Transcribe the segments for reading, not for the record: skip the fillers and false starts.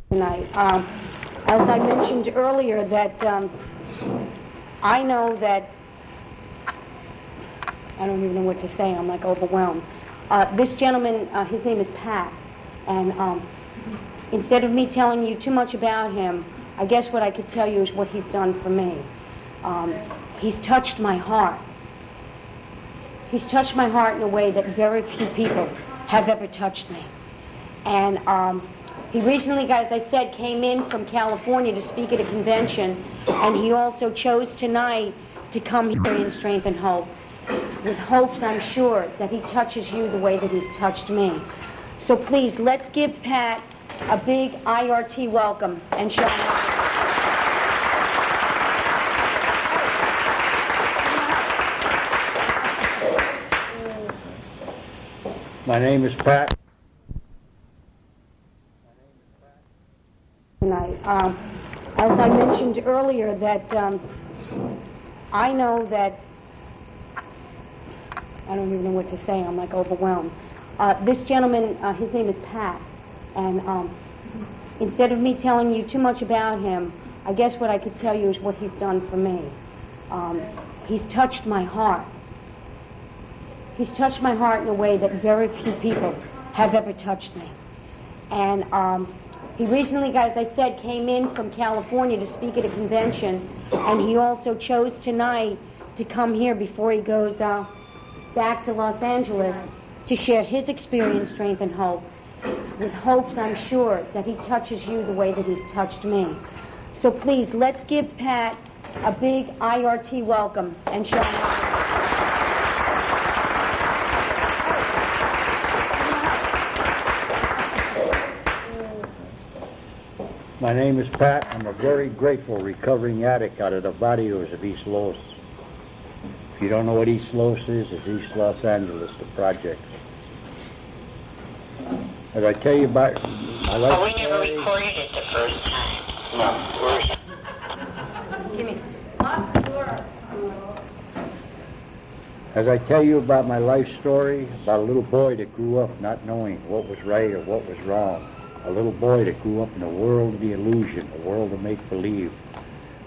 Tonight. As I mentioned earlier, that I know that I don't even know what to say. I'm like overwhelmed. This gentleman, his name is Pat, and instead of me telling you too much about him, I guess what I could tell you is what he's done for me. He's touched my heart. He's touched my heart in a way that very few people have ever touched me. And he recently, as I said, came in from California to speak at a convention, and he also chose tonight to come here in strength and hope, with hopes, I'm sure, that he touches you the way that he's touched me. So please, let's give Pat a big IRT welcome and show him up. My name is Pat. Tonight. As I mentioned earlier, that I know that I don't even know what to say. I'm like overwhelmed. This gentleman, his name is Pat, and instead of me telling you too much about him, I guess what I could tell you is what he's done for me. He's touched my heart. He's touched my heart in a way that very few people have ever touched me. And he recently, as I said, came in from California to speak at a convention, and he also chose tonight to come here before he goes back to Los Angeles to share his experience, strength, and hope, with hopes, I'm sure, that he touches you the way that he's touched me. So please, let's give Pat a big IRT welcome and show him up. My name is Pat. I'm a very grateful recovering addict out of the barrios of East Los. If you don't know what East Los is, it's East Los Angeles, the project. As I tell you about my life we never recorded it the first time. No. Give me. As I tell you about my life story, about a little boy that grew up not knowing what was right or what was wrong, a little boy that grew up in a world of the illusion, a world of make-believe,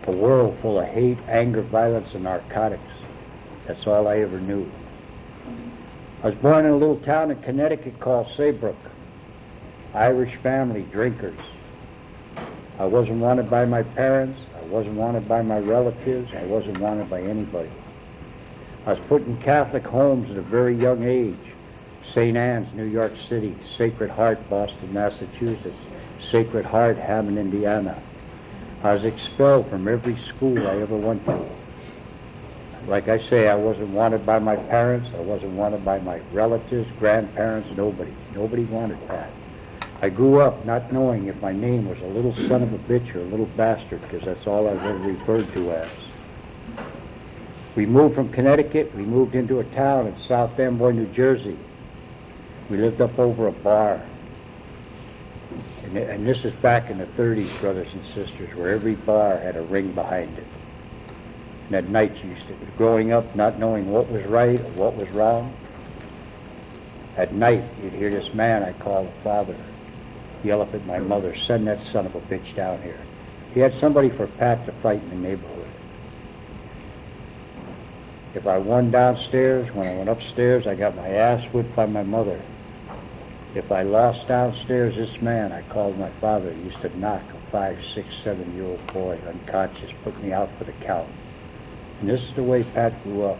a world full of hate, anger, violence, and narcotics. That's all I ever knew. I was born in a little town in Connecticut called Saybrook. Irish family, drinkers. I wasn't wanted by my parents. I wasn't wanted by my relatives. I wasn't wanted by anybody. I was put in Catholic homes at a very young age. St. Anne's, New York City, Sacred Heart, Boston, Massachusetts, Sacred Heart, Hammond, Indiana. I was expelled from every school I ever went to. Like I say, I wasn't wanted by my parents. I wasn't wanted by my relatives, grandparents, nobody. Nobody wanted that. I grew up not knowing if my name was a little son of a bitch or a little bastard, because that's all I was ever referred to as. We moved from Connecticut. We moved into a town in South Amboy, New Jersey. We lived up over a bar. And this is back in the 30s, brothers and sisters, where every bar had a ring behind it. And at night, growing up not knowing what was right or what was wrong, at night you'd hear this man I call the father yell up at my mother, "Send that son of a bitch down here." He had somebody for Pat to fight in the neighborhood. If I won downstairs, when I went upstairs, I got my ass whipped by my mother. If I lost downstairs, this man I called my father used to knock a 5, 6, 7-year-old boy unconscious, put me out for the count. And this is the way Pat grew up.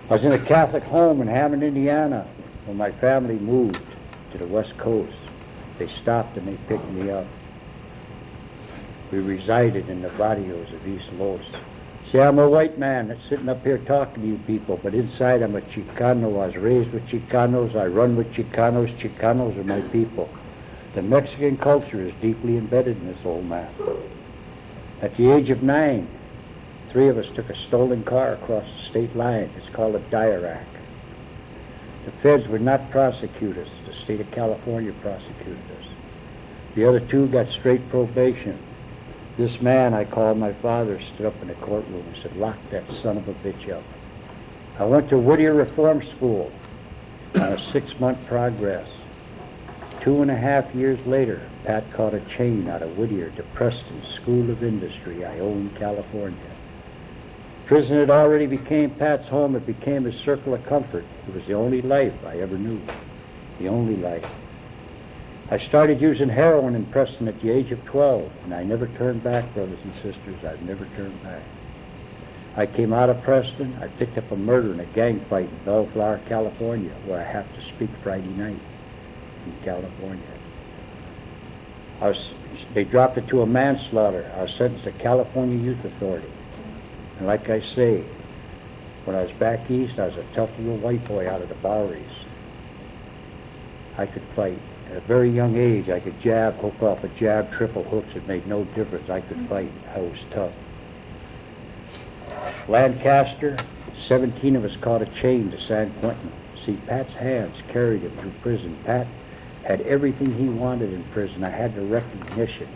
I was in a Catholic home in Hammond, Indiana, when my family moved to the West Coast. They stopped and they picked me up. We resided in the barrios of East Los. See, I'm a white man that's sitting up here talking to you people, but inside I'm a Chicano. I was raised with Chicanos. I run with Chicanos. Chicanos are my people. The Mexican culture is deeply embedded in this old man. At the age of 9, 3 of us took a stolen car across the state line. It's called a Dirac. The feds would not prosecute us. The state of California prosecuted us. The other 2 got straight probation. This man I called my father stood up in the courtroom and said, "Lock that son of a bitch up." I went to Whittier Reform School on a 6-month progress. 2.5 years later, Pat caught a chain out of Whittier to Preston School of Industry, Ione, California. Prison had already became Pat's home. It became his circle of comfort. It was the only life I ever knew. The only life. I started using heroin in Preston at the age of 12, and I never turned back, brothers and sisters. I've never turned back. I came out of Preston. I picked up a murder and a gang fight in Bellflower, California, where I have to speak Friday night in California. They dropped it to a manslaughter. I was sentenced to California Youth Authority. And like I say, when I was back east, I was a tough little white boy out of the Boweries. I could fight. At a very young age, I could jab, hook off a jab, triple hooks. It made no difference. I could fight. I was tough. Lancaster, 17 of us caught a chain to San Quentin. See, Pat's hands carried him through prison. Pat had everything he wanted in prison. I had the recognition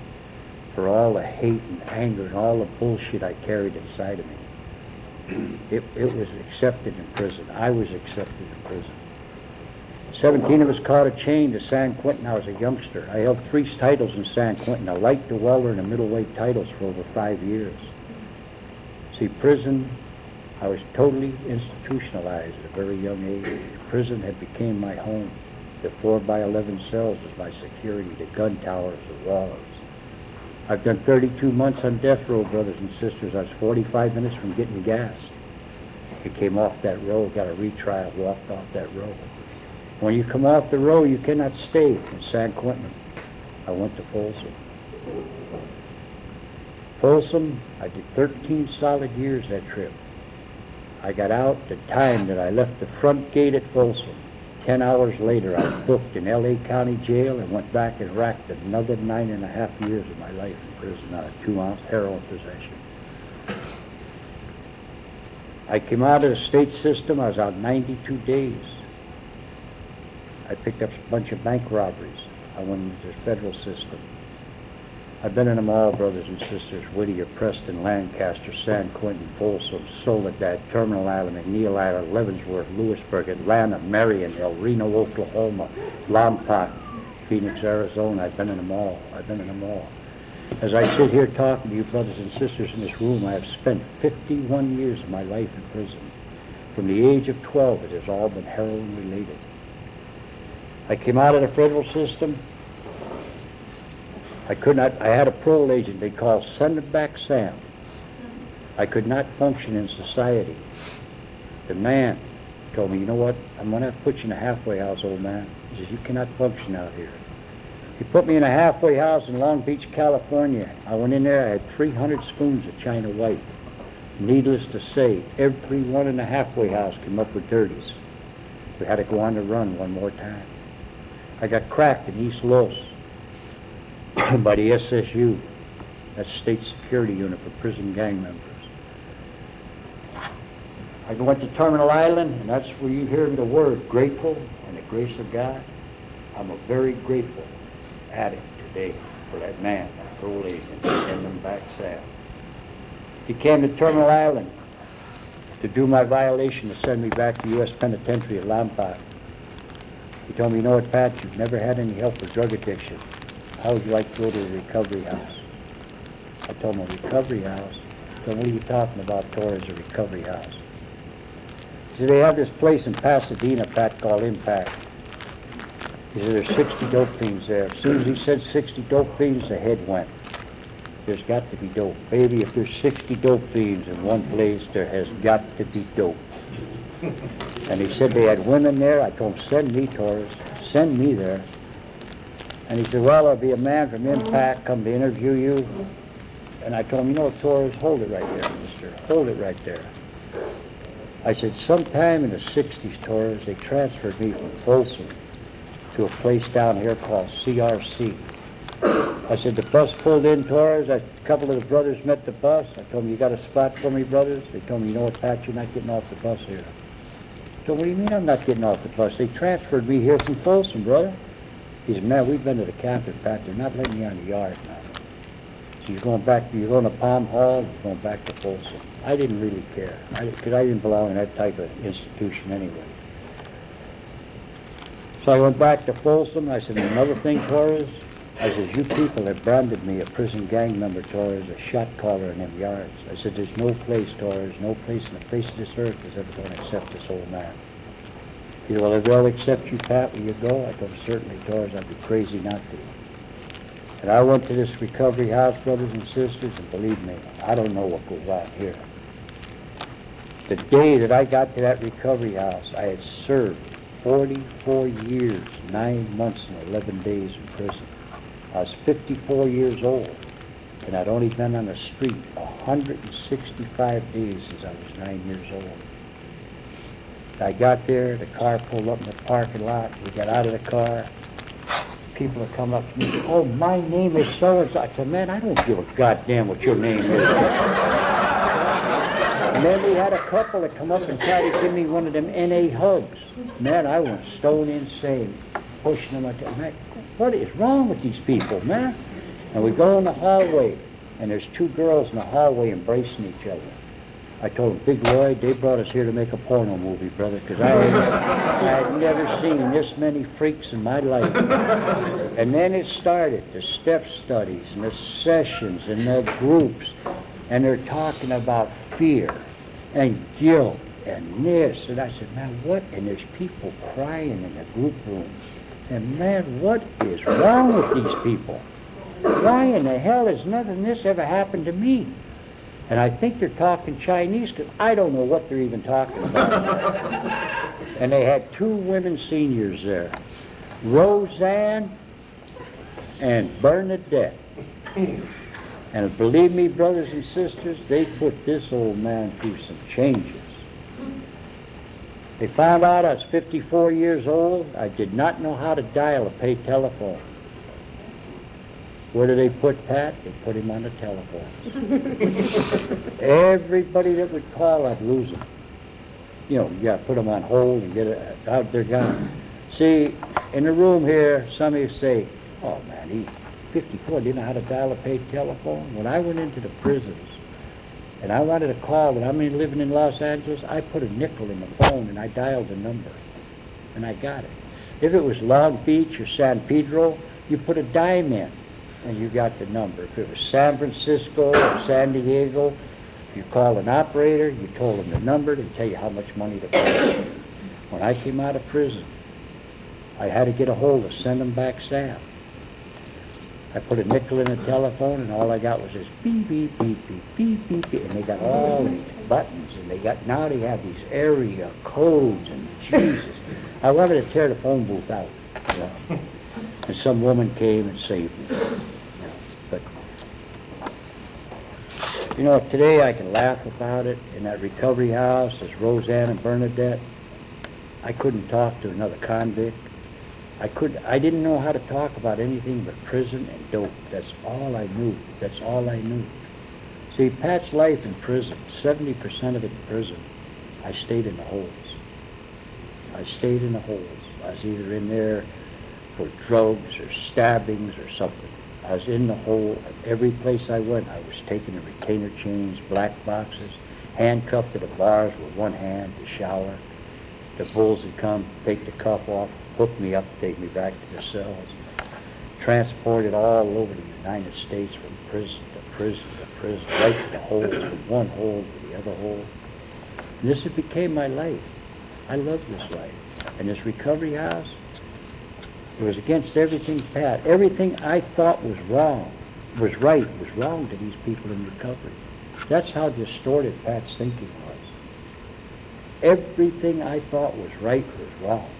for all the hate and anger and all the bullshit I carried inside of me. It was accepted in prison. I was accepted in prison. 17 of us caught a chain to San Quentin. I was a youngster. I held 3 titles in San Quentin, a light, a welter, and a middleweight titles for over 5 years. See, prison, I was totally institutionalized at a very young age. Prison had become my home. The 4x11 cells was my security, the gun towers, the walls. I've done 32 months on death row, brothers and sisters. I was 45 minutes from getting gas. I came off that row, got a retrial, walked off that row. When you come off the row, you cannot stay in San Quentin. I went to Folsom. Folsom, I did 13 solid years that trip. I got out the time that I left the front gate at Folsom. 10 hours later, I was booked in L.A. County Jail and went back and racked another 9.5 years of my life in prison on a 2-ounce heroin possession. I came out of the state system. I was out 92 days. I picked up a bunch of bank robberies. I went into the federal system. I've been in them all, brothers and sisters: Whittier, Preston, Lancaster, San Quentin, Folsom, Soledad, Terminal Island, McNeil Island, Leavenworth, Lewisburg, Atlanta, Marion, El Reno, Oklahoma, Lompoc, Phoenix, Arizona. I've been in them all. I've been in them all. As I sit here talking to you, brothers and sisters, in this room, I have spent 51 years of my life in prison. From the age of 12, it has all been heroin-related. I came out of the federal system. I had a parole agent they called Send It Back Sam. I could not function in society. The man told me, you know what, I'm going to put you in a halfway house, old man. He says, you cannot function out here. He put me in a halfway house in Long Beach, California. I went in there, I had 300 spoons of China White. Needless to say, every one in the halfway house came up with dirties. We had to go on the run one more time. I got cracked in East Los by the SSU, that's State Security Unit for prison gang members. I went to Terminal Island, and that's where you hear the word grateful and the grace of God. I'm a very grateful addict today for that man, that parole agent, send him back Sam. He came to Terminal Island to do my violation, to send me back to U.S. Penitentiary at Lompoc. He told me, you know what, Pat, you've never had any help with drug addiction. How would you like to go to a recovery house? I told him, a recovery house? He told me, what are you talking about, Torres, a recovery house? He said, they have this place in Pasadena, Pat, called Impact. He said, there's 60 dope fiends there. As soon as he said 60 dope fiends, the head went. There's got to be dope. Baby, if there's 60 dope fiends in one place, there has got to be dope. And he said they had women there. I told him, send me, Torres. Send me there. And he said, well, there'll be a man from Impact come to interview you. And I told him, you know, Torres, hold it right there, mister. Hold it right there. I said, sometime in the 60s, Torres, they transferred me from Folsom to a place down here called CRC. I said, the bus pulled in, Torres. A couple of the brothers met the bus. I told them, you got a spot for me, brothers? They told me, you know what, Pat, you're not getting off the bus here. I told him, what do you mean I'm not getting off the bus? They transferred me here from Folsom, brother. He said, man, we've been to the captain, Pat. They're not letting you on the yard now. So you're going to Palm Hall, you're going back to Folsom. I didn't really care, because I didn't belong in that type of institution anyway. So I went back to Folsom. I said, another thing, Torres. I said, you people have branded me a prison gang member, Torres, a shot caller in them yards. I said, there's no place, Torres, no place in the face of this earth that's ever going to accept this old man. He said, well, if they'll accept you, Pat, will you go? I told him, certainly, Torres, I'd be crazy not to. And I went to this recovery house, brothers and sisters, and believe me, I don't know what goes on here. The day that I got to that recovery house, I had served 44 years, 9 months and 11 days in prison. I was 54 years old, and I'd only been on the street 165 days since I was 9 years old. I got there, the car pulled up in the parking lot, we got out of the car, people are coming up to me, oh, my name is so-and-so. I said, man, I don't give a goddamn what your name is. And then we had a couple that come up and tried to give me one of them N.A. hugs. Man, I went stone insane, pushing them. Man, what is wrong with these people, man? And we go in the hallway, and there's 2 girls in the hallway embracing each other. I told them, Big Lloyd, they brought us here to make a porno movie, brother, because I had never seen this many freaks in my life. And then it started, the step studies, and the sessions, and the groups, and they're talking about fear, and guilt, and this. And I said, man, what? And there's people crying in the group rooms. And man, what is wrong with these people? Why in the hell has none of this ever happened to me? And I think they're talking Chinese, because I don't know what they're even talking about. And they had 2 women seniors there, Roseanne and Bernadette. And believe me, brothers and sisters, they put this old man through some changes. They found out I was 54 years old. I did not know how to dial a paid telephone. Where do they put Pat? They put him on the telephone. Everybody that would call, I'd lose them. You know, you got to put them on hold and get it out. They're gone. See, in the room here, some of you say, oh man, he's 54, didn't know how to dial a paid telephone. When I went into the prisons and I wanted to call, and I'm living in Los Angeles, I put a nickel in the phone and I dialed the number and I got it. If it was Long Beach or San Pedro, you put a dime in and you got the number. If it was San Francisco or San Diego, you called an operator, you told them the number, they'd tell you how much money to pay. When I came out of prison, I had to get a hold of Send 'em Back Sam. I put a nickel in the telephone, and all I got was this beep, beep, beep, beep, beep, beep, beep, and they got all these buttons, and now they have these area codes, and Jesus. I wanted to tear the phone booth out, you know. And some woman came and saved me. But, you know, today I can laugh about it. In that recovery house, there's Roseanne and Bernadette. I couldn't talk to another convict. I didn't know how to talk about anything but prison and dope. That's all I knew. That's all I knew. See, Pat's life in prison, 70% of it in prison, I stayed in the holes. I stayed in the holes. I was either in there for drugs or stabbings or something. I was in the hole. At every place I went, I was taking the retainer chains, black boxes, handcuffed to the bars with one hand to shower. The bulls would come, take the cuff off, hook me up, take me back to the cells. Transported all over the United States from prison to prison to prison, right to the holes, from one hole to the other hole. And this became my life. I loved this life. And this recovery house, it was against everything Pat. Everything I thought was wrong, was right, was wrong to these people in recovery. That's how distorted Pat's thinking was. Everything I thought was right was wrong.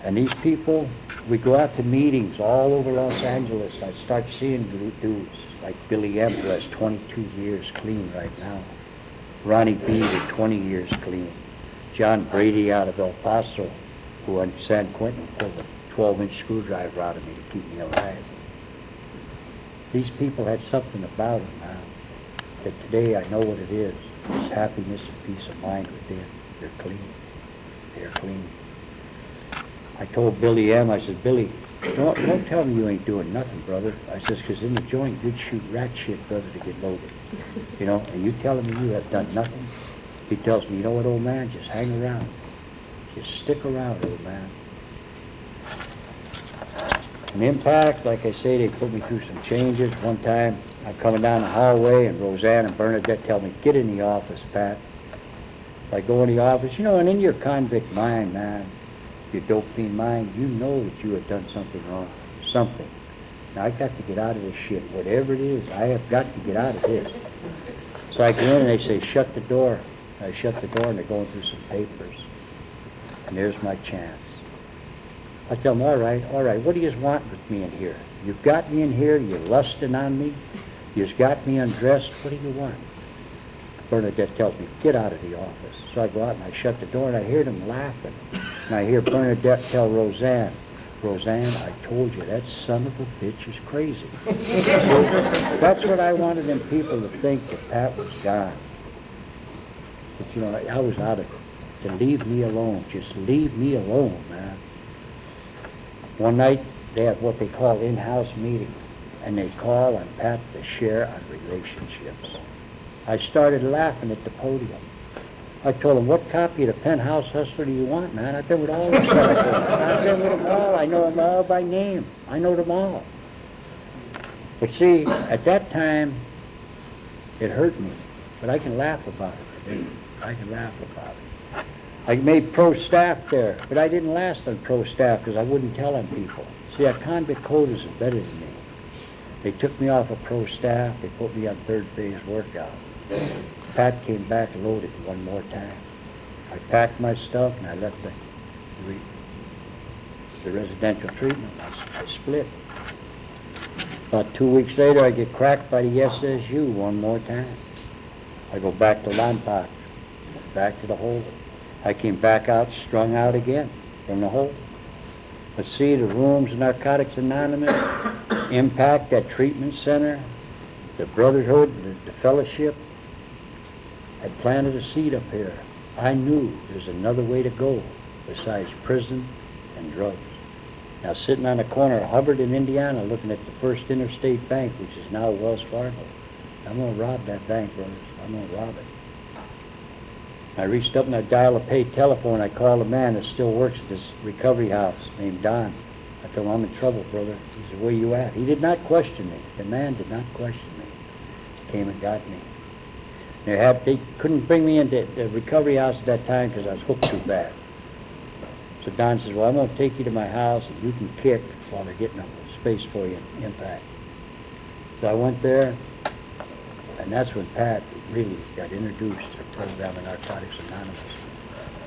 And these people, we go out to meetings all over Los Angeles. I start seeing dudes like Billy M, who has 22 years clean right now. Ronnie B with 20 years clean. John Brady out of El Paso, who in San Quentin pulled a 12-inch screwdriver out of me to keep me alive. These people had something about them now that today I know what it is. It's happiness and peace of mind within. They're clean. They're clean. I told Billy M., I said, Billy, don't tell me you ain't doing nothing, brother. I says, because in the joint, you'd shoot rat shit, brother, to get loaded. You know, and you telling me you have done nothing? He tells me, you know what, old man, just hang around. Just stick around, old man. An Impact, like I say, they put me through some changes. One time, I'm coming down the hallway, and Roseanne and Bernadette tell me, get in the office, Pat. I go in the office, and in your convict mind, man, your dopamine mind, you know that you have done something wrong. Something. Now, I got to get out of this shit. Whatever it is, I have got to get out of this. So I go in, and they say, shut the door. I shut the door, and they're going through some papers. And there's my chance. I tell them, all right, what do you want with me in here? You've got me in here, you're lusting on me, you've got me undressed, what do you want? Bernadette tells me, get out of the office. So I go out and I shut the door and I hear them laughing. And I hear Bernadette tell Roseanne, I told you, that son of a bitch is crazy. So that's what I wanted them people to think, that Pat was gone. But I was out of it. To leave me alone, just leave me alone, man. One night, they have what they call in-house meetings, and they call on Pat to share on relationships. I started laughing at the podium. I told him, what copy of the Penthouse Hustler do you want, man? I've been with all the characters. I've been with them all. I know them all by name. I know them all. But see, at that time, it hurt me. But I can laugh about it. I can laugh about it. I made pro staff there, but I didn't last on pro staff because I wouldn't tell on people. See, our convict coders are better than me. They took me off of pro staff. They put me on third phase workout. Pat came back loaded one more time. I packed my stuff and I left the residential treatment. I split. About 2 weeks later, I get cracked by the SSU one more time. I go back to Lompoc, back to the hole. I came back out, strung out again from the hole. But see, the rooms, Narcotics Anonymous, Impact, that treatment center, the Brotherhood, the Fellowship, had planted a seed up here. I knew there's another way to go besides prison and drugs. Now, sitting on the corner of Hubbard in Indiana, looking at the First Interstate Bank, which is now Wells Fargo. I'm going to rob that bank, brothers. I'm going to rob it. I reached up and I dialed a paid telephone. I called a man that still works at this recovery house named Don. I told him, I'm in trouble, brother. He said, where you at? He did not question me. The man did not question me. Came and got me. They couldn't bring me into the recovery house at that time because I was hooked too bad. So Don says, well, I'm going to take you to my house and you can kick while they're getting a space for you in Impact. So I went there, and that's when Pat really got introduced to the program of Narcotics Anonymous.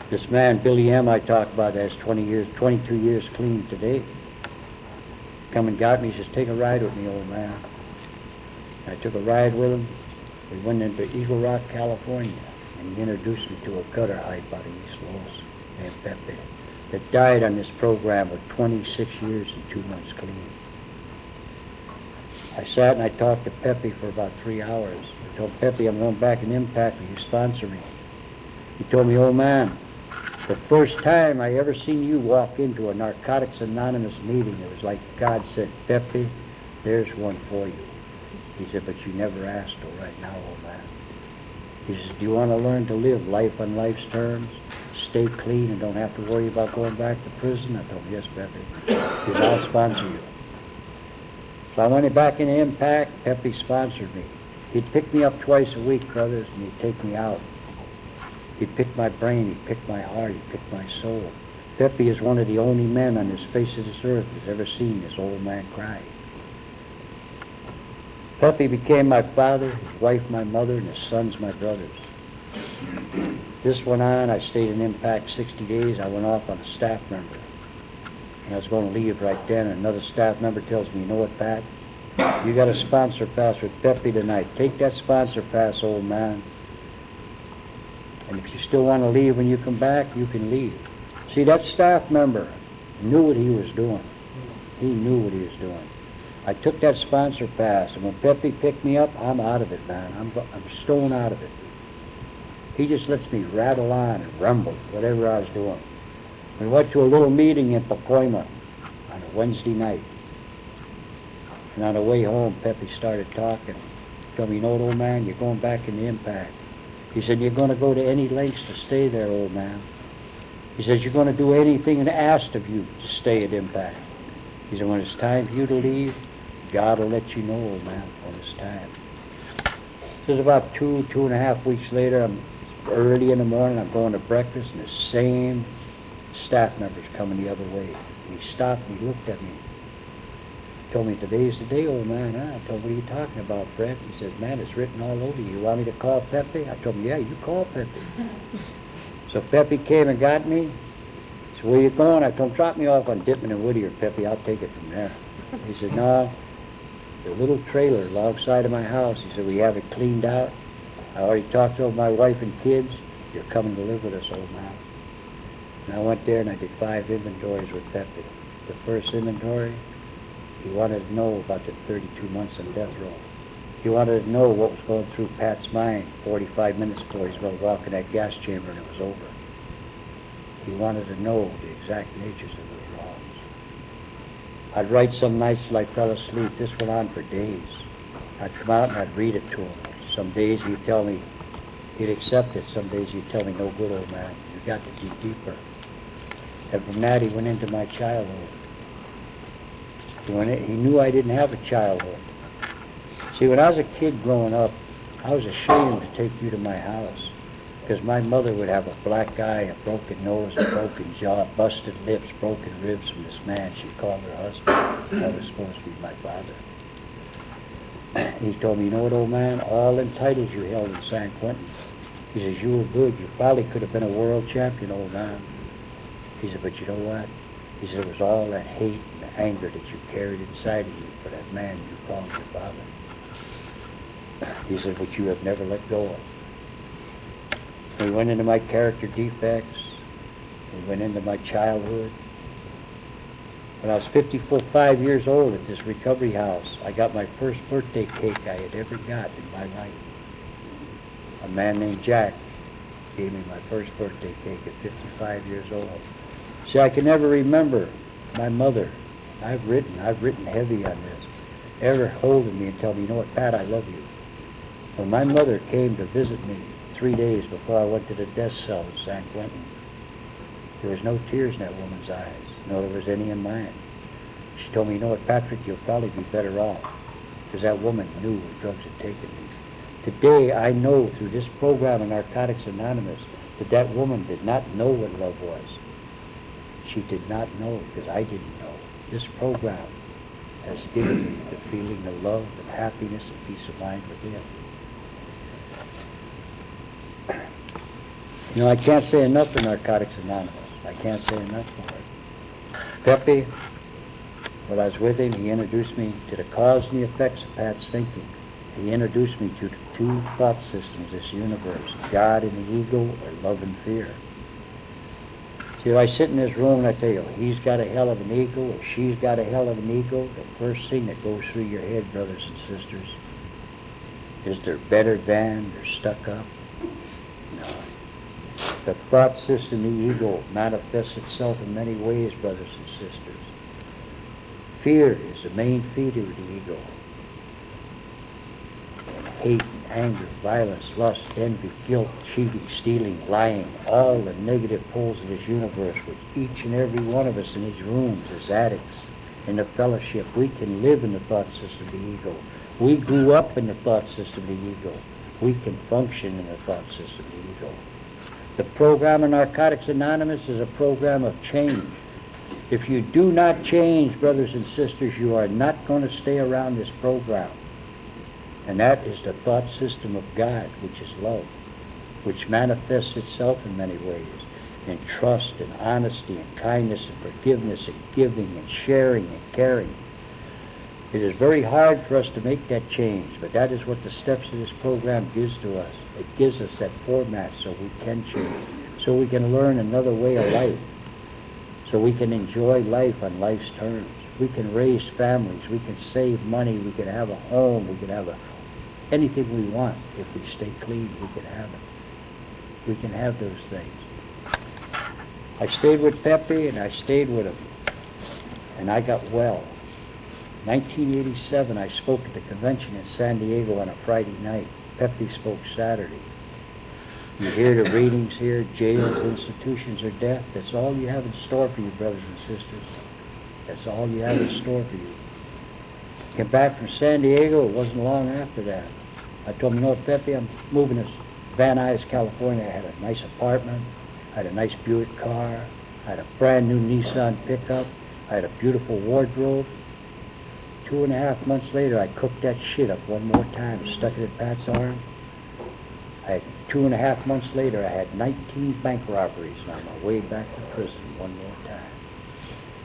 This man, Billy M., I talk about, has 22 years clean today. Come and got me, he says, take a ride with me, old man. I took a ride with him. We went into Eagle Rock, California, and he introduced me to a gutter hype out of East Los named Pepe that died on this program with 26 years and 2 months clean. I sat and I talked to Pepe for about 3 hours. I told Pepe, I'm going back in Impact, will you sponsor me? He told me, old man, the first time I ever seen you walk into a Narcotics Anonymous meeting, it was like God said, Pepe, there's one for you. He said, but you never asked till right now, old man. He says, do you want to learn to live life on life's terms? Stay clean and don't have to worry about going back to prison? I told him, yes, Pepe. He says, I'll sponsor you. So I went back into Impact. Pepe sponsored me. He'd pick me up twice a week, brothers, and he'd take me out. He'd pick my brain, he'd pick my heart, he'd pick my soul. Pepe is one of the only men on this face of this earth who's ever seen this old man cry. Pepe became my father, his wife my mother, and his sons my brothers. This went on. I stayed in Impact 60 days. I went off on a staff member. And I was going to leave right then, and another staff member tells me, you know what, Pat? You got a sponsor pass with Pepe tonight. Take that sponsor pass, old man. And if you still want to leave when you come back, you can leave. See, that staff member knew what he was doing. He knew what he was doing. I took that sponsor pass, and when Pepe picked me up, I'm out of it, man. I'm stone out of it. He just lets me rattle on and rumble, whatever I was doing. We went to a little meeting in Pacoima on a Wednesday night. And on the way home, Pepe started talking. He told me, you know what, old man, you're going back in the Impact. He said, you're going to go to any lengths to stay there, old man. He says, you're going to do anything asked of you to stay at Impact. He said, when it's time for you to leave, God will let you know, old man, when it's time. This is about 2.5 weeks later. I'm early in the morning. I'm going to breakfast, and the same staff member's coming the other way. And he stopped and he looked at me. He told me, today's the day, old man. Huh? I told him, what are you talking about, Fred? He says, man, it's written all over you. You want me to call Pepe? I told him, yeah, you call Pepe. So Pepe came and got me. He said, where you going? I told him, drop me off on Dittman and Whittier, Pepe. I'll take it from there. He said, no, the little trailer alongside of my house. He said, we have it cleaned out. I already talked to my wife and kids. You're coming to live with us, old man. And I went there and I did 5 inventories with Pepe. The first inventory, he wanted to know about the 32 months on death row. He wanted to know what was going through Pat's mind 45 minutes before he's going to walk in that gas chamber and it was over. He wanted to know the exact natures of those wrongs. I'd write some nights till I fell asleep. This went on for days. I'd come out and I'd read it to him. Some days he'd tell me he'd accept it. Some days he'd tell me, no good, old man. You got to dig deeper. And from that he went into my childhood. He knew I didn't have a childhood. See, when I was a kid growing up, I was ashamed to take you to my house because my mother would have a black eye, a broken nose, a broken jaw, busted lips, broken ribs from this man she called her husband. That was supposed to be my father. He told me, you know what, old man, all them titles you held in San Quentin, he says, you were good. You probably could have been a world champion, old man. He said, but you know what? He said, it was all that hate and the anger that you carried inside of you for that man you called your father. He said, but you have never let go of. We went into my character defects. We went into my childhood. When I was 55 years old at this recovery house, I got my first birthday cake I had ever got in my life. A man named Jack gave me my first birthday cake at 55 years old. See, I can never remember my mother. I've written heavy on this, ever holding me and telling me, you know what, Pat, I love you. When my mother came to visit me 3 days before I went to the death cell in San Quentin, there was no tears in that woman's eyes, nor there was any in mine. She told me, you know what, Patrick, you'll probably be better off, because that woman knew what drugs had taken me. Today, I know through this program in Narcotics Anonymous that that woman did not know what love was. She did not know because I didn't know. This program has given me the feeling of love and happiness and peace of mind within. You know, I can't say enough for Narcotics Anonymous. I can't say enough for it. Pepe, while I was with him, he introduced me to the cause and the effects of Pat's thinking. He introduced me to the 2 thought systems, this universe, God and the ego, or love and fear. See, if I sit in this room and I tell you, he's got a hell of an ego, or she's got a hell of an ego, the first thing that goes through your head, brothers and sisters, is they're better than, they're stuck up. No. The thought system, the ego, manifests itself in many ways, brothers and sisters. Fear is the main feeder of the ego. And hate and anger, violence, lust, envy, guilt, cheating, stealing, lying, all the negative poles of this universe, which each and every one of us in these rooms as addicts in the fellowship, we can live in the thought system of the ego. We grew up in the thought system of the ego. We can function in the thought system of the ego. The program in Narcotics Anonymous is a program of change. If you do not change, brothers and sisters, you are not going to stay around this program. And that is the thought system of God, which is love, which manifests itself in many ways, in trust and honesty and kindness and forgiveness and giving and sharing and caring. It is very hard for us to make that change, but that is what the steps of this program gives to us. It gives us that format so we can change, so we can learn another way of life, so we can enjoy life on life's terms. We can raise families, we can save money, we can have a home, we can have anything we want. If we stay clean, we can have it. We can have those things. I stayed with Pepe and I stayed with him, and I got well. 1987, I spoke at the convention in San Diego on a Friday night. Pepe spoke Saturday. You hear the readings here, jails, institutions, or death. That's all you have in store for you, brothers and sisters. That's all you have in store for you. Came back from San Diego, it wasn't long after that. I told him, you know, Pepe, I'm moving to Van Nuys, California. I had a nice apartment. I had a nice Buick car. I had a brand new Nissan pickup. I had a beautiful wardrobe. 2.5 months later, I cooked that shit up one more time, stuck it in Pat's arm. 2.5 months later, I had 19 bank robberies on my way back to prison one more time.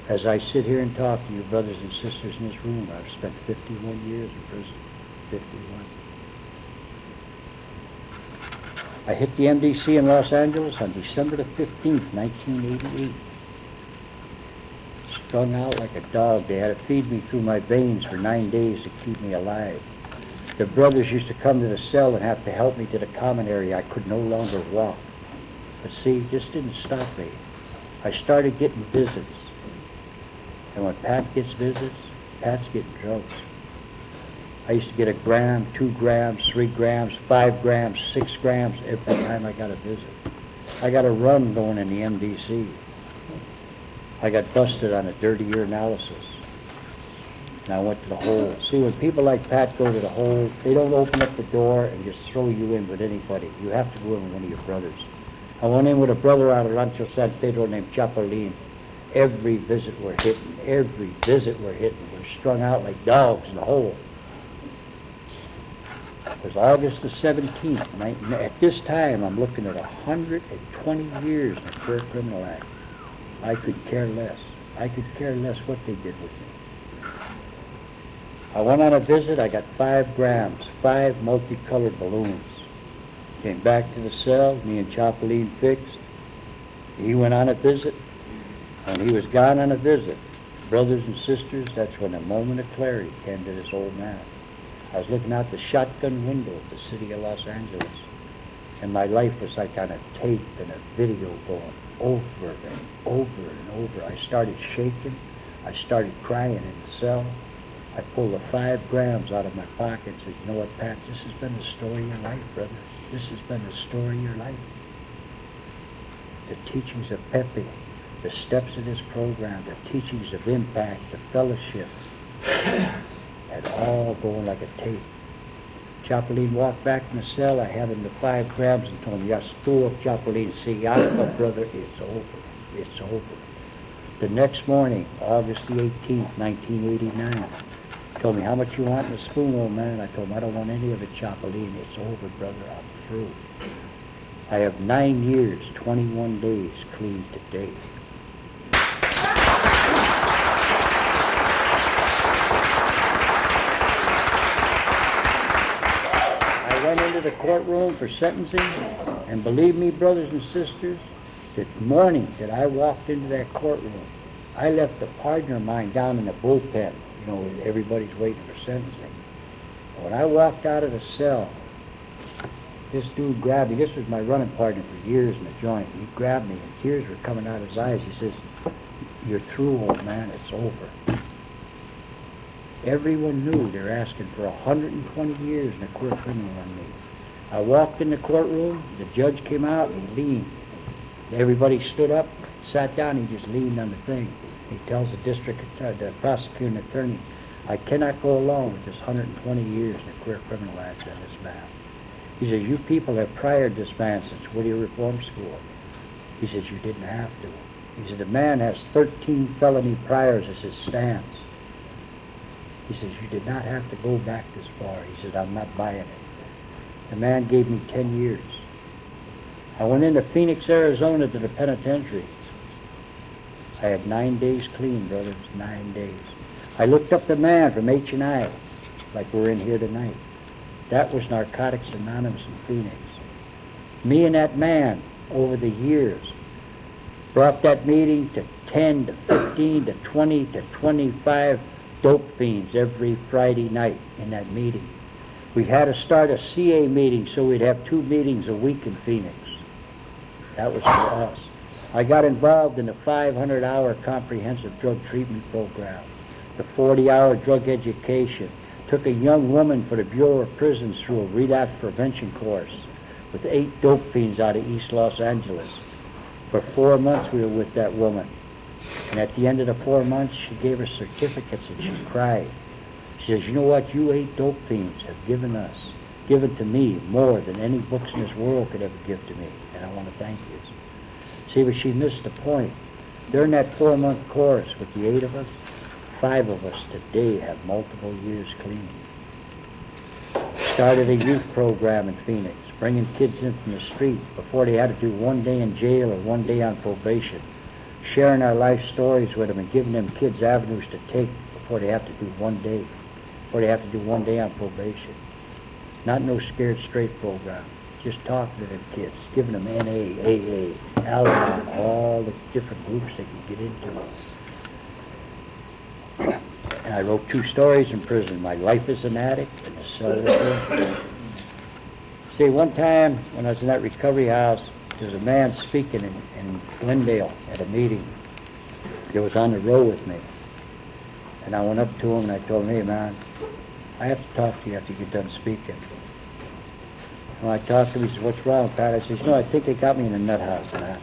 As I sit here and talk to you, brothers and sisters in this room, I've spent 51 years in prison. 51. I hit the MDC in Los Angeles on December the 15th, 1988. Strung out like a dog. They had to feed me through my veins for 9 days to keep me alive. The brothers used to come to the cell and have to help me to the common area. I could no longer walk. But see, this didn't stop me. I started getting visits. And when Pat gets visits, Pat's getting drugs. I used to get 1 gram, 2 grams, 3 grams, 5 grams, 6 grams every time I got a visit. I got a run going in the MDC. I got busted on a dirty urinalysis. And I went to the hole. See, when people like Pat go to the hole, they don't open up the door and just throw you in with anybody. You have to go in with one of your brothers. I went in with a brother out of Rancho San Pedro named Chapulín. Every visit we're hitting. Every visit we're hitting. We're strung out like dogs in the hole. It was August the 17th. At this time, I'm looking at 120 years in the Career Criminal Act. I could care less. I could care less what they did with me. I went on a visit. I got 5 grams, 5 multicolored balloons. Came back to the cell. Me and Chapulín fixed. He went on a visit. When he was gone on a visit, brothers and sisters, that's when a moment of clarity came to this old man. I was looking out the shotgun window of the city of Los Angeles, and my life was like on a tape and a video going over and over and over. I started shaking. I started crying in the cell. I pulled the 5 grams out of my pocket and said, you know what, Pat, this has been the story of your life, brother. This has been the story of your life. The teachings of Pepe, the steps of this program, the teachings of impact, the fellowship, and all going like a tape. Chapulín walked back in the cell. I handed him the 5 grams and told him, ya estuvo, Chapulín. See, Alpha, brother, it's over. It's over. The next morning, August the 18th, 1989, told me, how much you want in the spoon, old man? I told him, I don't want any of it, Chapulín. It's over, brother. I'm through. I have 9 years, 21 days clean today. I went into the courtroom for sentencing, and believe me, brothers and sisters, the morning that I walked into that courtroom, I left a partner of mine down in the bullpen. You know, everybody's waiting for sentencing. When I walked out of the cell, this dude grabbed me. This was my running partner for years in the joint. He grabbed me, and tears were coming out of his eyes. He says, you're through, old man. It's over. Everyone knew they were asking for 120 years in a career criminal on me. I walked in the courtroom. The judge came out, and he leaned. Everybody stood up, sat down. He just leaned on the thing. He tells the prosecuting attorney, I cannot go along with this 120 years in the Career Criminal Act on this man. He says, you people have priored this man since Whittier Reform School. He says, you didn't have to. He said, the man has 13 felony priors as his stance. He says, you did not have to go back this far. He said, I'm not buying it. The man gave me 10 years. I went into Phoenix, Arizona to the penitentiary. I had 9 days clean, brothers, 9 days. I looked up the man from H&I, like we're in here tonight. That was Narcotics Anonymous in Phoenix. Me and that man, over the years, brought that meeting to 10 to 15 to 20 to 25 dope fiends every Friday night in that meeting. We had to start a CA meeting so we'd have 2 meetings a week in Phoenix. That was for us. I got involved in the 500-hour comprehensive drug treatment program, the 40-hour drug education, took a young woman for the Bureau of Prisons through a relapse prevention course, with 8 dope fiends out of East Los Angeles. For 4 months we were with that woman. And at the end of the 4 months, she gave her certificates and she cried. She says, you know what, you 8 dope fiends have given to me more than any books in this world could ever give to me. And I want to thank you. See, but she missed the point. During that 4-month course with the 8 of us, 5 of us today have multiple years clean. Started a youth program in Phoenix, bringing kids in from the street before they had to do 1 day in jail or 1 day on probation, sharing our life stories with them and giving them kids avenues to take before they have to do 1 day, before they have to do 1 day on probation. Not no scared straight program. Just talking to them kids, giving them NA, AA, Al-Anon, all the different groups they can get into. And I wrote 2 stories in prison, My Life as an Addict and The Cell Within. See, one time when I was in that recovery house, there was a man speaking in Glendale at a meeting. He was on the row with me. And I went up to him and I told him, hey man, I have to talk to you after you get done speaking. When I talked to him, he said, what's wrong, Pat? I said, you know, I think they got me in a nut house, man.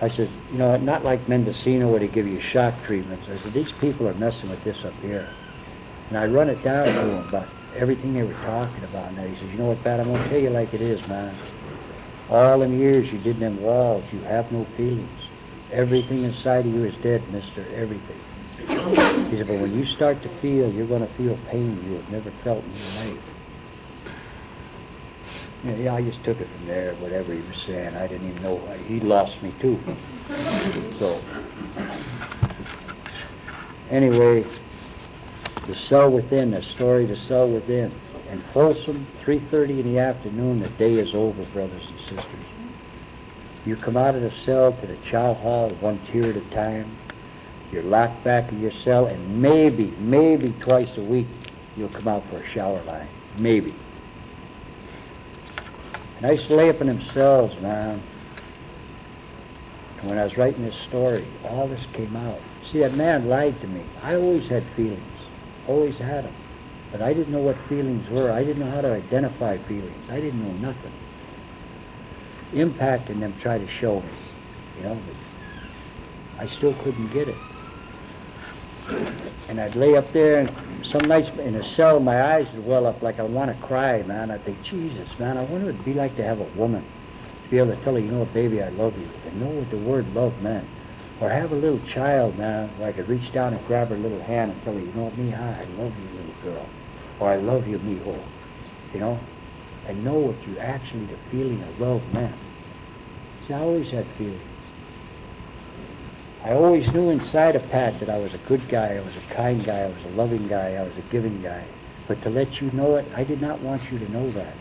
I said, you know, not like Mendocino where they give you shock treatments. I said, these people are messing with this up here. And I run it down to him about everything they were talking about. And he says, you know what, Pat, I'm going to tell you like it is, man. All them years you did in them walls, you have no feelings. Everything inside of you is dead, mister, everything. He said, but when you start to feel, you're going to feel pain you have never felt in your life. Yeah, I just took it from there, whatever he was saying. I didn't even know. He lost me, too. So, anyway, The Cell Within, the story The Cell Within. In Folsom, 3:30 in the afternoon, the day is over, brothers and sisters. You come out of the cell to the chow hall, 1 tear at a time. You're locked back in your cell, and maybe twice a week, you'll come out for a shower line. Maybe. And I used to lay up in them cells, man. And when I was writing this story, all this came out. See, that man lied to me. I always had feelings. Always had them. But I didn't know what feelings were. I didn't know how to identify feelings. I didn't know nothing. Impact in them tried to show me, you know, but I still couldn't get it. And I'd lay up there, and some nights in a cell, my eyes would well up like I want to cry, man. I'd think, Jesus, man, I wonder what it'd be like to have a woman, to be able to tell her, you know what, baby, I love you, and know what the word love meant. Or have a little child, man, where I could reach down and grab her little hand and tell her, you know what, Mija, I love you, little girl. Or I love you, mijo. You know? And know what you actually, the feeling of love meant. See, I always had feelings. I always knew inside of Pat that I was a good guy, I was a kind guy, I was a loving guy, I was a giving guy. But to let you know it, I did not want you to know that.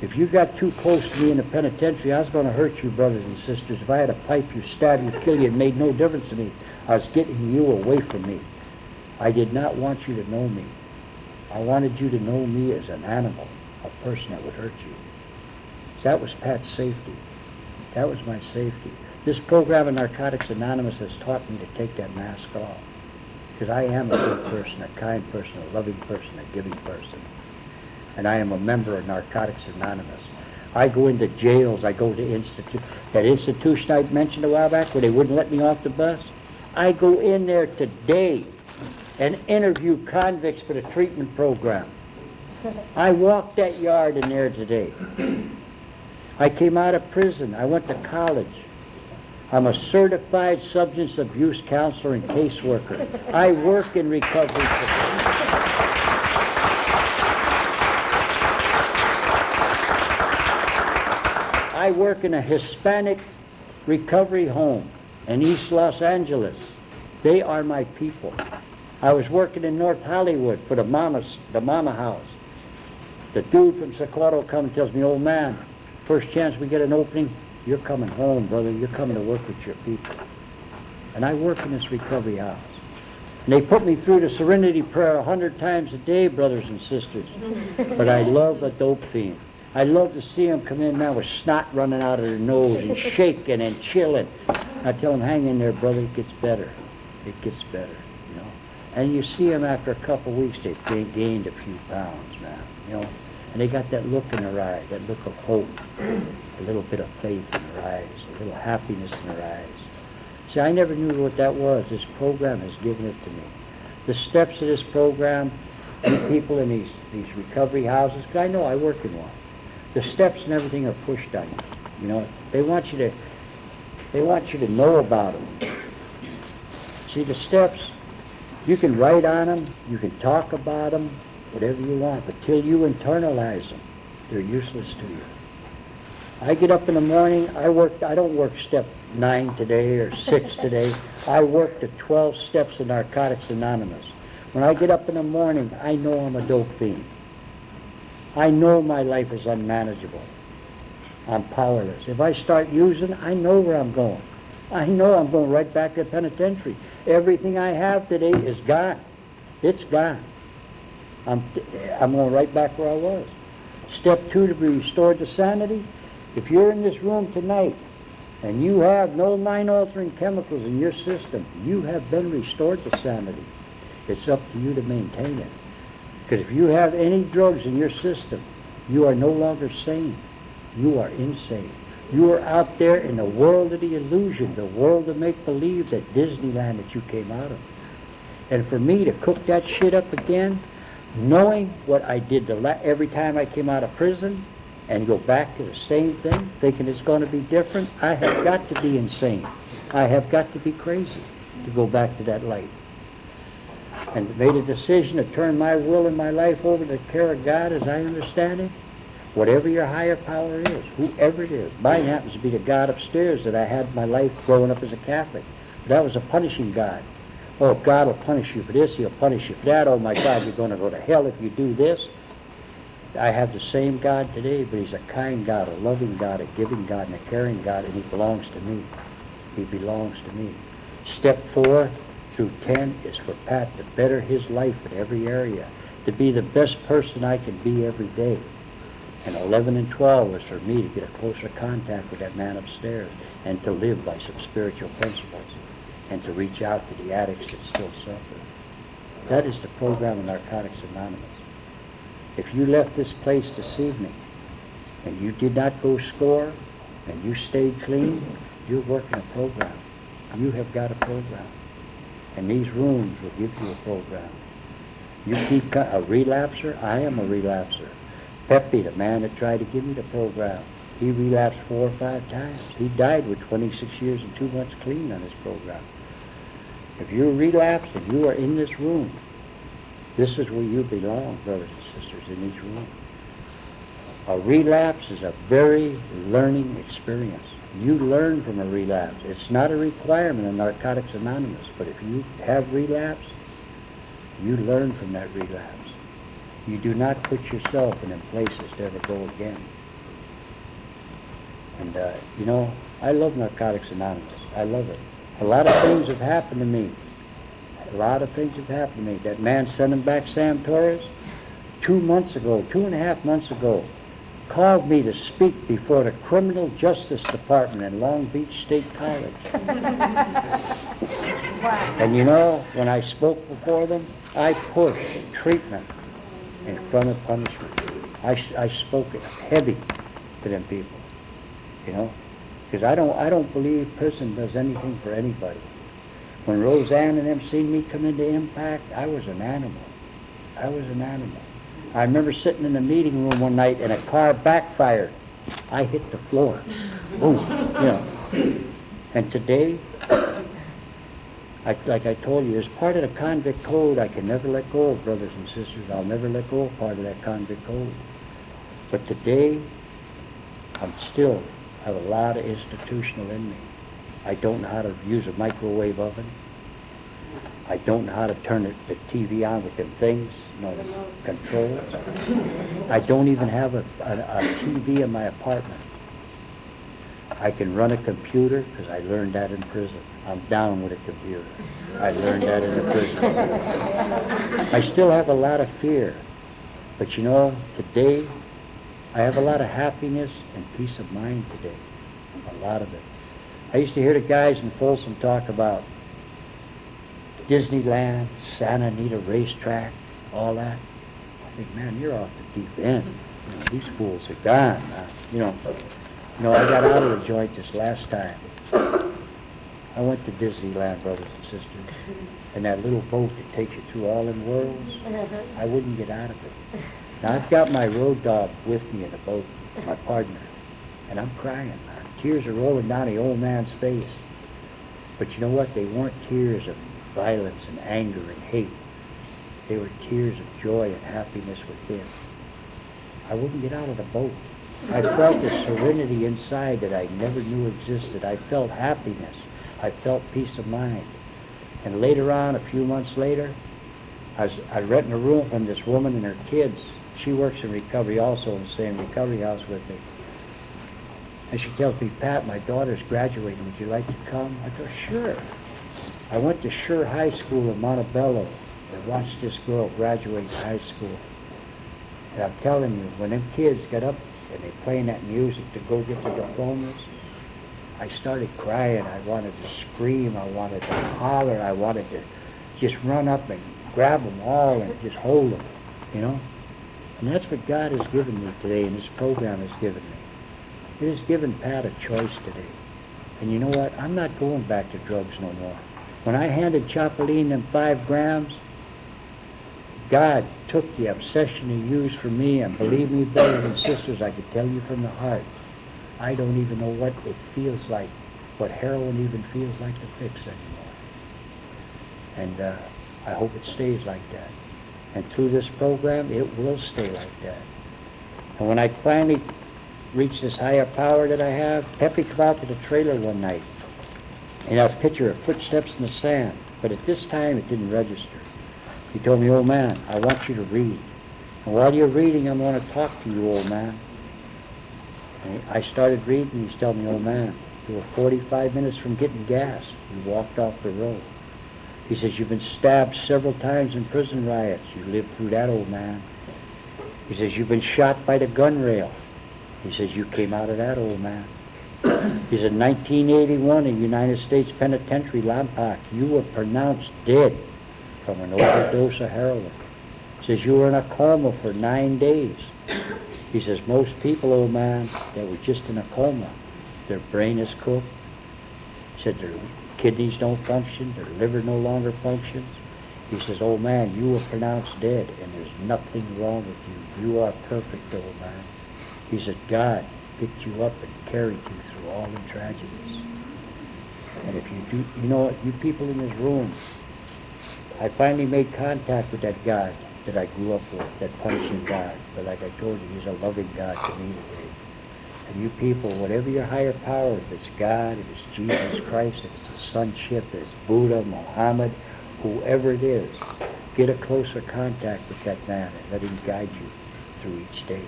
If you got too close to me in the penitentiary, I was going to hurt you, brothers and sisters. If I had a pipe you, stab you, kill you, it made no difference to me. I was getting you away from me. I did not want you to know me. I wanted you to know me as an animal, a person that would hurt you. So that was Pat's safety. That was my safety. This program of Narcotics Anonymous has taught me to take that mask off. Because I am a good person, a kind person, a loving person, a giving person. And I am a member of Narcotics Anonymous. I go into jails, I go to that institution I mentioned a while back where they wouldn't let me off the bus. I go in there today and interview convicts for the treatment program. I walked that yard in there today. I came out of prison. I went to college. I'm a certified substance abuse counselor and caseworker. I work in recovery. I work in a Hispanic recovery home in East Los Angeles. They are my people. I was working in North Hollywood for the mama house. The dude from Socorro comes and tells me, old man, first chance we get an opening, you're coming home, brother. You're coming to work with your people. And I work in this recovery house. And they put me through the serenity prayer 100 times a day, brothers and sisters. But I love a dope fiend. I love to see them come in now with snot running out of their nose and shaking and chilling. I tell them, hang in there, brother. It gets better. It gets better, you know. And you see them after a couple of weeks, they've gained a few pounds, man, you know. And they got that look in their eyes, that look of hope, a little bit of faith in their eyes, a little happiness in their eyes. See, I never knew what that was. This program has given it to me. The steps of this program, you people in these recovery houses, because I know I work in one, the steps and everything are pushed on you. You know, they want you to know about them. See, the steps, you can write on them, you can talk about them, whatever you want, but till you internalize them, they're useless to you. I get up in the morning, I don't work step 9 today or 6 today. I work the 12 steps of Narcotics Anonymous. When I get up in the morning, I know I'm a dope fiend. I know my life is unmanageable. I'm powerless. If I start using, I know where I'm going. I know I'm going right back to the penitentiary. Everything I have today is gone. It's gone. I'm going right back where I was. Step 2, to be restored to sanity. If you're in this room tonight and you have no mind-altering chemicals in your system, you have been restored to sanity. It's up to you to maintain it. Because if you have any drugs in your system, you are no longer sane. You are insane. You are out there in the world of the illusion, the world of make-believe, that Disneyland that you came out of. And for me to cook that shit up again, knowing what I did every time I came out of prison, and go back to the same thing, thinking it's going to be different, I have got to be insane. I have got to be crazy to go back to that light. And made a decision to turn my will and my life over to the care of God as I understand it. Whatever your higher power is, whoever it is. Mine happens to be the God upstairs that I had my life growing up as a Catholic. But that was a punishing God. Oh, God will punish you for this, He'll punish you for that. Oh, my God, you're going to go to hell if you do this. I have the same God today, but He's a kind God, a loving God, a giving God, and a caring God, and He belongs to me. He belongs to me. Step 4 through 10 is for Pat to better his life in every area, to be the best person I can be every day. And 11 and 12 was for me to get a closer contact with that man upstairs and to live by some spiritual principles and to reach out to the addicts that still suffer. That is the program of Narcotics Anonymous. If you left this place this evening and you did not go score and you stayed clean, you're working a program. You have got a program. And these rooms will give you a program. You keep a relapser, I am a relapser. Pepe, the man that tried to give me the program, he relapsed 4 or 5 times. He died with 26 years and 2 months clean on his program. If you're relapsed and you are in this room, this is where you belong, brothers and sisters, in each room. A relapse is a very learning experience. You learn from a relapse. It's not a requirement of Narcotics Anonymous, but if you have relapse, you learn from that relapse. You do not put yourself in places to ever go again. And, I love Narcotics Anonymous. I love it. A lot of things have happened to me. A lot of things have happened to me. That man sending back Sam Torres, 2 months ago, 2.5 months ago, called me to speak before the Criminal Justice Department in Long Beach State College. And when I spoke before them, I pushed treatment in front of punishment. I spoke it heavy to them people, because I don't believe prison does anything for anybody. When Roseanne and them seen me come into Impact, I was an animal. I was an animal. I remember sitting in the meeting room one night and a car backfired. I hit the floor. Boom. And today, like I told you, as part of the convict code, I can never let go of, brothers and sisters. I'll never let go of part of that convict code. But today, I have a lot of institutional in me. I don't know how to use a microwave oven. I don't know how to turn the TV on with them things, controls. I don't even have a TV in my apartment. I can run a computer because I learned that in prison. I'm down with a computer. I learned that in the prison. I still have a lot of fear. But today, I have a lot of happiness and peace of mind today. A lot of it. I used to hear the guys in Folsom talk about Disneyland, Santa Anita racetrack, all that. I think, man, you're off the deep end. These fools are gone. I got out of the joint this last time. I went to Disneyland, brothers and sisters, and that little boat that takes you through all them worlds, I wouldn't get out of it. Now, I've got my road dog with me in the boat, my partner, and I'm crying. Tears are rolling down the old man's face. But you know what? They weren't tears of violence and anger and hate. They were tears of joy and happiness within. I wouldn't get out of the boat. I felt a serenity inside that I never knew existed. I felt happiness. I felt peace of mind. And later on, a few months later, I was renting a room from this woman and her kids. She works in recovery also in the same recovery house with me. And she tells me, Pat, my daughter's graduating. Would you like to come? I go, sure. I went to Schur High School in Montebello and watched this girl graduate high school. And I'm telling you, when them kids get up and they're playing that music to go get the diplomas, I started crying. I wanted to scream. I wanted to holler. I wanted to just run up and grab them all and just hold them, And that's what God has given me today, and this program has given me. It has given Pat a choice today. And you know what? I'm not going back to drugs no more. When I handed Chapeline them 5 grams, God took the obsession He used for me, and believe me, brothers and sisters, I could tell you from the heart, I don't even know what it feels like, what heroin even feels like to fix anymore. And I hope it stays like that. And through this program, it will stay like that. And when I finally reach this higher power that I have, Pepe came out to the trailer one night, and I was picture of footsteps in the sand. But at this time, it didn't register. He told me, old man, I want you to read. And while you're reading, I'm going to talk to you, old man. And I started reading. He's telling me, old man, you were 45 minutes from getting gas. You walked off the road. He says, you've been stabbed several times in prison riots. You lived through that, old man. He says, you've been shot by the gun rail. He says, you came out of that, old man. He said, in 1981 in United States Penitentiary, Lompoc, you were pronounced dead from an overdose of heroin. He says, you were in a coma for 9 days. He says, most people, old man, that were just in a coma, their brain is cooked. He said, their kidneys don't function, their liver no longer functions. He says, old man, you were pronounced dead, and there's nothing wrong with you. You are perfect, old man. He said, God picked you up and carried you through all the tragedies. And if you do, you know what, you people in this room, I finally made contact with that God that I grew up with, that punishing God. But like I told you, He's a loving God to me today. And you people, whatever your higher power, if it's God, if it's Jesus Christ, if it's the sonship, if it's Buddha, Muhammad, whoever it is, get a closer contact with that man and let Him guide you through each day.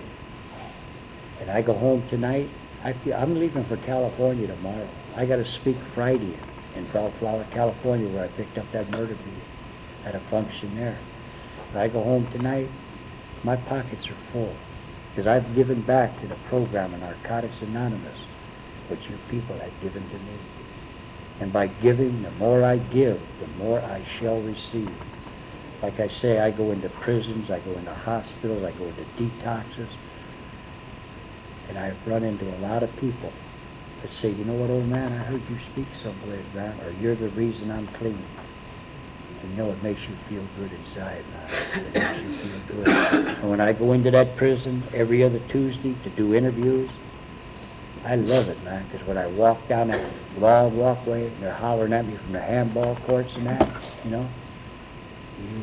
And I go home tonight. I'm leaving for California tomorrow. I got to speak Friday in Bellflower, California, where I picked up that murder beat at a function there. When I go home tonight, my pockets are full because I've given back to the program of Narcotics Anonymous what you people have given to me. And by giving, the more I give, the more I shall receive. Like I say, I go into prisons, I go into hospitals, I go into detoxes. And I've run into a lot of people that say, you know what, old man, I heard you speak someplace, man, or you're the reason I'm clean. And you know, it makes you feel good inside, man. It makes you feel good. And when I go into that prison every other Tuesday to do interviews, I love it, man, because when I walk down that long walkway, and they're hollering at me from the handball courts and that, you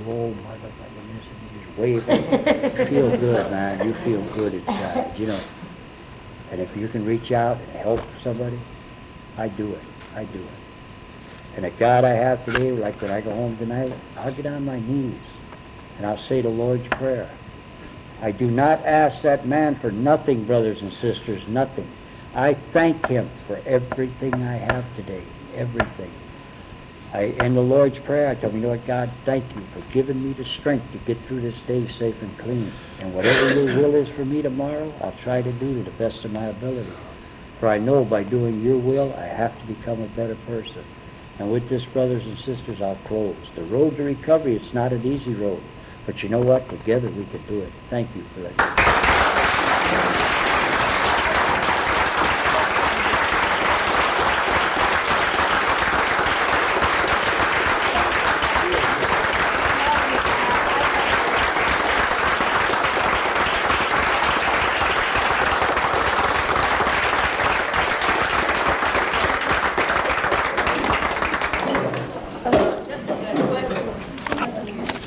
old motherfucker, you just wave at me. You feel good, man. You feel good inside, And if you can reach out and help somebody, I do it. I do it. And the God I have today, like when I go home tonight, I'll get on my knees and I'll say the Lord's Prayer. I do not ask that man for nothing, brothers and sisters, nothing. I thank Him for everything I have today, everything. I end the Lord's Prayer. I tell Him, you know what, God, thank you for giving me the strength to get through this day safe and clean. And whatever your will is for me tomorrow, I'll try to do to the best of my ability. For I know by doing your will, I have to become a better person. And with this, brothers and sisters, I'll close. The road to recovery, it's not an easy road. But you know what? Together we can do it. Thank you for that.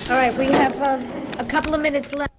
All right, we have a couple of minutes left.